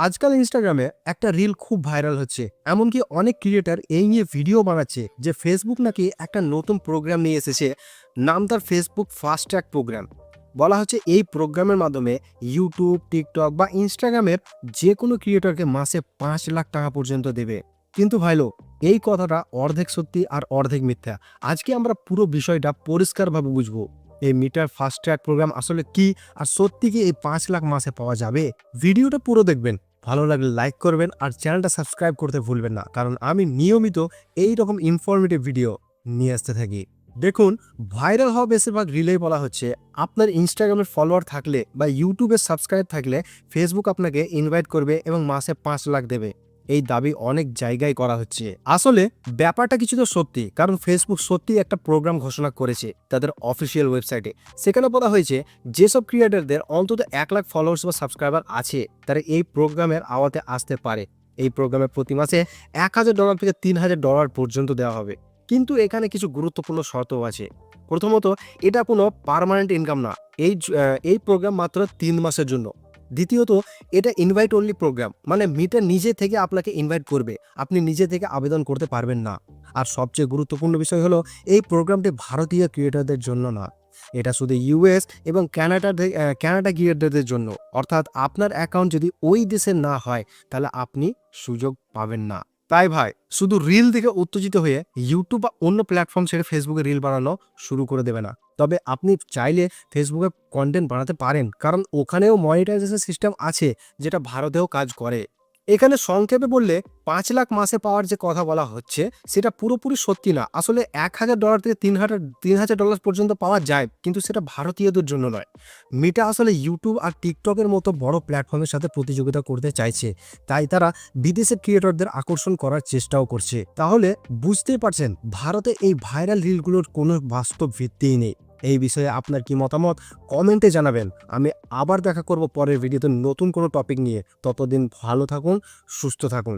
আজকাল ইনস্টাগ্রামে একটা রিল খুব ভাইরাল হচ্ছে, এমনকি অনেক ক্রিয়েটার এই নিয়ে ভিডিও বানাচ্ছে যে ফেসবুক নাকি একটা নতুন প্রোগ্রাম নিয়ে এসেছে। নাম তার ফেসবুক ফাস্ট ট্র্যাক প্রোগ্রাম। বলা হচ্ছে এই প্রোগ্রামের মাধ্যমে ইউটিউব, টিকটক বা ইনস্টাগ্রামের যে কোনো ক্রিয়েটরকে মাসে 5 লাখ টাকা পর্যন্ত দেবে। কিন্তু ভাইলো, এই কথাটা অর্ধেক সত্যি আর অর্ধেক মিথ্যা। আজকে আমরা পুরো বিষয়টা পরিষ্কারভাবে বুঝবো। এই মিটার ফাস্ট ট্র্যাক প্রোগ্রাম আসলে কি, আর সত্যি কি এই 5 লাখ মাসে পাওয়া যাবে? ভিডিওটা পুরো দেখবেন, ভালো লাগলে লাইক করবেন আর চ্যানেলটা সাবস্ক্রাইব করতে ভুলবেন না, কারণ আমি নিয়মিত এই রকম ইনফরমেটিভ ভিডিও নিয়ে আসতে থাকি। দেখুন, ভাইরাল হওয়া বেশিরভাগ রিলেই বলা হচ্ছে আপনার ইনস্টাগ্রামের ফলোয়ার থাকলে বা ইউটিউবের সাবস্ক্রাইব থাকলে ফেসবুক আপনাকে ইনভাইট করবে এবং মাসে 5 লাখ দেবে। এই দাবি অনেক জায়গায় করা হচ্ছে। আসলে ব্যাপারটা কিছুটা সত্যি, কারণ ফেসবুক সত্যি একটা প্রোগ্রাম ঘোষণা করেছে তাদের অফিসিয়াল ওয়েবসাইটে। সেখানে বলা হয়েছে যেসব ক্রিয়েটরদের অন্তত 1 লাখ ফলোয়ার্স বা সাবস্ক্রাইবার আছে তারা এই প্রোগ্রামের আওতায় আসতে পারে। এই প্রোগ্রামে প্রতি মাসে $1,000 থেকে $3,000 পর্যন্ত দেওয়া হবে। কিন্তু এখানে কিছু গুরুত্বপূর্ণ শর্তও আছে। প্রথমত, এটা কোনো পার্মানেন্ট ইনকাম না। এই প্রোগ্রাম মাত্র 3 মাসের জন্য। দ্বিতীয়ত, এটা ইনভাইট অনলি প্রোগ্রাম, মানে মিটার নিজে থেকে আপনাকে ইনভাইট করবে, আপনি নিজে থেকে আবেদন করতে পারবেন না। আর সবচেয়ে গুরুত্বপূর্ণ বিষয় হলো এই প্রোগ্রামটি ভারতীয় ক্রিয়েটরদের জন্য না, এটা শুধু ইউএস এবং কানাডা ক্রিয়েটরদের জন্য। অর্থাৎ আপনার অ্যাকাউন্ট যদি ওই দেশের না হয় তাহলে আপনি সুযোগ পাবেন না। তাই ভাই, শুধু রিল দেখে উত্তেজিত হয়ে ইউটিউব বা অন্য প্ল্যাটফর্ম ছেড়ে ফেসবুকে রিল বানানো শুরু করে দেবে না। তবে আপনি চাইলে ফেসবুকে কন্টেন্ট বানাতে পারেন, কারণ ওখানেও মনিটাইজেশন সিস্টেম আছে, যেটা ভারতেও কাজ করে। এখানে সংক্ষেপে বললে 5 লাখ মাসে পাওয়ার যে কথা বলা হচ্ছে সেটা পুরোপুরি সত্যি না। আসলে $1,000 থেকে $3,000 পর্যন্ত পাওয়া যায়, কিন্তু সেটা ভারতীয়দের জন্য নয়। মিটা আসলে ইউটিউব আর টিকটকের মতো বড় প্ল্যাটফর্মের সাথে প্রতিযোগিতা করতে চাইছে, তাই তারা বিদেশের ক্রিয়েটরদের আকর্ষণ করার চেষ্টাও করছে। তাহলে বুঝতেই পারছেন, ভারতে এই ভাইরাল রিলগুলোর কোনো বাস্তব ভিত্তিই নেই। এই বিষয়ে আপনার কি মতামত কমেন্টে জানাবেন। আমি আবার দেখা করব পরের ভিডিওতে নতুন কোনো টপিক নিয়ে। ততদিন ভালো থাকুন, সুস্থ থাকুন।